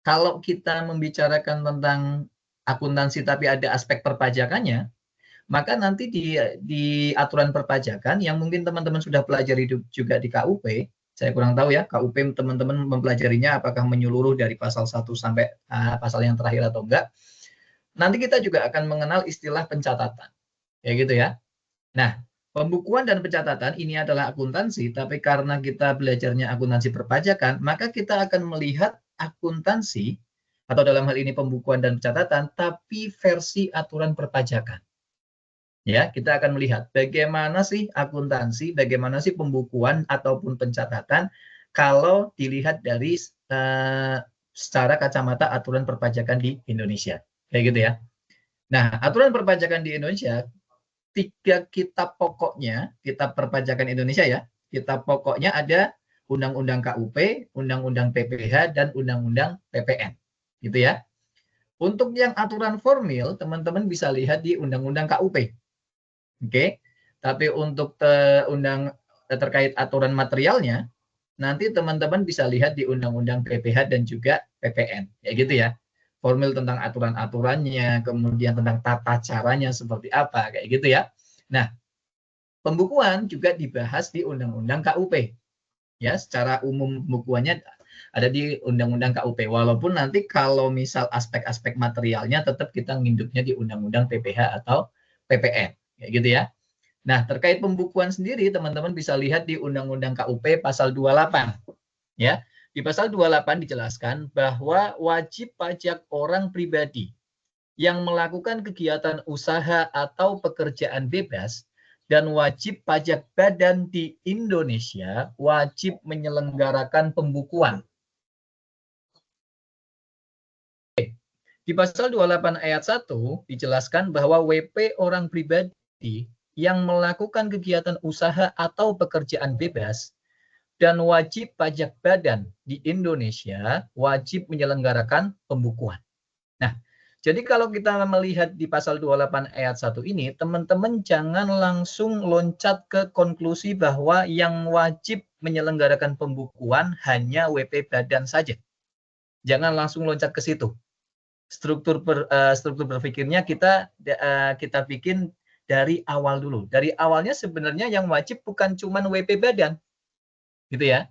kalau kita membicarakan tentang akuntansi tapi ada aspek perpajakannya, maka nanti di aturan perpajakan yang mungkin teman-teman sudah pelajari juga di KUP, saya kurang tahu ya, KUP teman-teman mempelajarinya apakah menyeluruh dari pasal 1 sampai pasal yang terakhir atau enggak. Nanti kita juga akan mengenal istilah pencatatan. Ya gitu ya. Nah, pembukuan dan pencatatan ini adalah akuntansi, tapi karena kita belajarnya akuntansi perpajakan, maka kita akan melihat akuntansi, atau dalam hal ini pembukuan dan pencatatan, tapi versi aturan perpajakan. Ya, kita akan melihat bagaimana sih akuntansi, bagaimana sih pembukuan ataupun pencatatan kalau dilihat dari secara kacamata aturan perpajakan di Indonesia. Kayak gitu ya. Nah, aturan perpajakan di Indonesia, 3 kitab pokoknya, kitab perpajakan Indonesia ya, kitab pokoknya ada Undang-Undang KUP, Undang-Undang PPH, dan Undang-Undang PPN. Gitu ya. Untuk yang aturan formil, teman-teman bisa lihat di Undang-Undang KUP. Oke, tapi untuk terkait aturan materialnya, nanti teman-teman bisa lihat di Undang-Undang PPH dan juga PPN, ya gitu ya. Formil tentang aturan-aturannya, kemudian tentang tata caranya seperti apa, kayak gitu ya. Nah, pembukuan juga dibahas di Undang-Undang KUP. Ya, secara umum pembukuannya ada di Undang-Undang KUP. Walaupun nanti kalau misal aspek-aspek materialnya tetap kita nginduknya di Undang-Undang PPH atau PPN, kayak gitu ya. Nah, terkait pembukuan sendiri, teman-teman bisa lihat di Undang-Undang KUP pasal 28. Ya, di pasal 28 dijelaskan bahwa wajib pajak orang pribadi yang melakukan kegiatan usaha atau pekerjaan bebas dan wajib pajak badan di Indonesia wajib menyelenggarakan pembukuan. Di pasal 28 ayat 1 dijelaskan bahwa WP orang pribadi yang melakukan kegiatan usaha atau pekerjaan bebas dan wajib pajak badan di Indonesia wajib menyelenggarakan pembukuan. Nah, jadi kalau kita melihat di pasal 28 ayat 1 ini, teman-teman jangan langsung loncat ke konklusi bahwa yang wajib menyelenggarakan pembukuan hanya WP badan saja. Jangan langsung loncat ke situ. Struktur berpikirnya kita bikin dari awal dulu. Dari awalnya sebenarnya yang wajib bukan cuma WP badan. Gitu ya.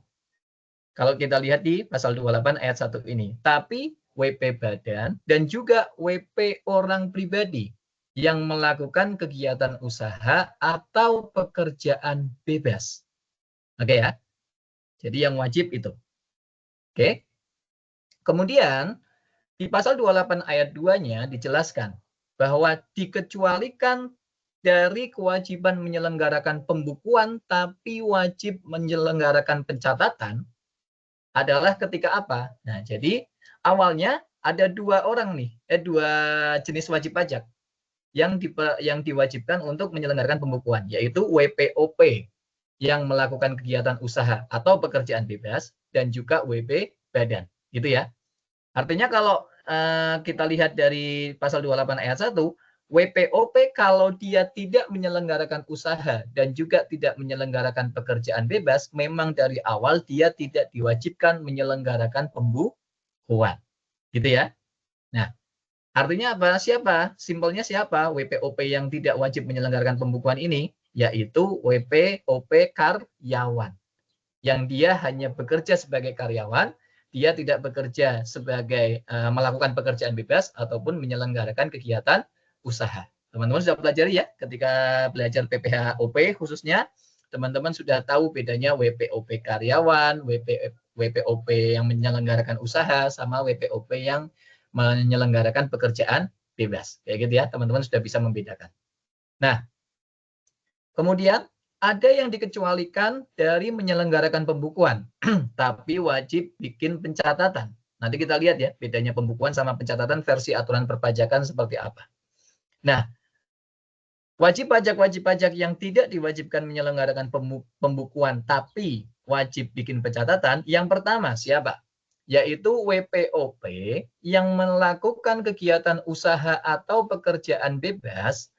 Kalau kita lihat di pasal 28 ayat 1 ini. Tapi WP badan dan juga WP orang pribadi yang melakukan kegiatan usaha atau pekerjaan bebas. Oke ya. Jadi yang wajib itu. Oke. Kemudian di pasal 28 ayat 2-nya dijelaskan bahwa dikecualikan dari kewajiban menyelenggarakan pembukuan tapi wajib menyelenggarakan pencatatan adalah ketika apa? Nah, jadi awalnya ada dua jenis wajib pajak yang diwajibkan untuk menyelenggarakan pembukuan, yaitu WPOP yang melakukan kegiatan usaha atau pekerjaan bebas dan juga WP badan, gitu ya. Artinya kalau kita lihat dari pasal 28 ayat 1, WPOP kalau dia tidak menyelenggarakan usaha dan juga tidak menyelenggarakan pekerjaan bebas, memang dari awal dia tidak diwajibkan menyelenggarakan pembukuan. Gitu ya. Nah, artinya apa? Siapa? Simpelnya siapa? WPOP yang tidak wajib menyelenggarakan pembukuan ini, yaitu WPOP karyawan. Yang dia hanya bekerja sebagai karyawan, dia tidak bekerja sebagai melakukan pekerjaan bebas ataupun menyelenggarakan kegiatan usaha. Teman-teman sudah pelajari ya, ketika belajar PPHOP khususnya, teman-teman sudah tahu bedanya WPOP karyawan, WPOP yang menyelenggarakan usaha, sama WPOP yang menyelenggarakan pekerjaan bebas. Kayak gitu ya, teman-teman sudah bisa membedakan. Nah, kemudian ada yang dikecualikan dari menyelenggarakan pembukuan, tapi wajib bikin pencatatan. Nanti kita lihat ya, bedanya pembukuan sama pencatatan versi aturan perpajakan seperti apa. Nah, wajib pajak yang tidak diwajibkan menyelenggarakan pembukuan, tapi wajib bikin pencatatan, yang pertama siapa? Yaitu WPOP yang melakukan kegiatan usaha atau pekerjaan bebas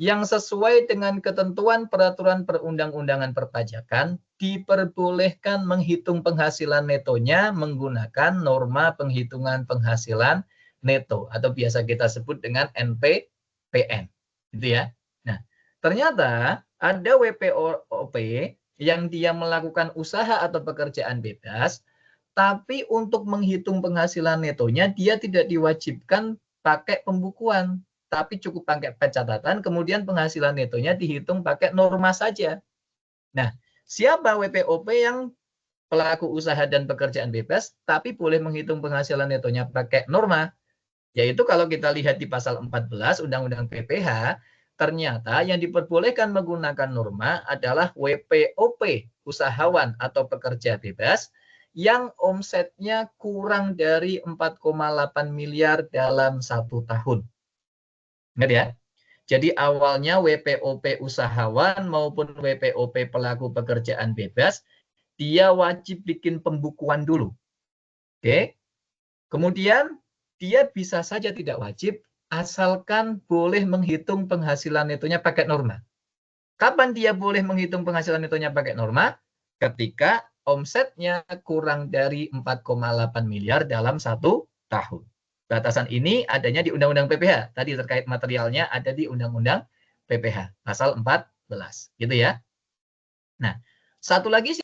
yang sesuai dengan ketentuan peraturan perundang-undangan perpajakan diperbolehkan menghitung penghasilan netonya menggunakan norma penghitungan penghasilan neto atau biasa kita sebut dengan NPPN, gitu ya. Nah, ternyata ada WPOP yang dia melakukan usaha atau pekerjaan bebas, tapi untuk menghitung penghasilan netonya dia tidak diwajibkan pakai pembukuan, tapi cukup pakai pencatatan, kemudian penghasilan netonya dihitung pakai norma saja. Nah, siapa WPOP yang pelaku usaha dan pekerjaan bebas, tapi boleh menghitung penghasilan netonya pakai norma? Yaitu kalau kita lihat di pasal 14 Undang-Undang PPH, ternyata yang diperbolehkan menggunakan norma adalah WPOP, usahawan atau pekerja bebas, yang omsetnya kurang dari 4,8 miliar dalam 1 tahun. Ingat ya? Jadi awalnya WPOP usahawan maupun WPOP pelaku pekerjaan bebas, dia wajib bikin pembukuan dulu. Oke. Kemudian dia bisa saja tidak wajib, asalkan boleh menghitung penghasilan netonya pakai norma. Kapan dia boleh menghitung penghasilan netonya pakai norma? Ketika omsetnya kurang dari 4,8 miliar dalam 1 tahun. Batasan ini adanya di Undang-Undang PPH. Tadi terkait materialnya ada di Undang-Undang PPH, pasal 14. Gitu ya. Nah, satu lagi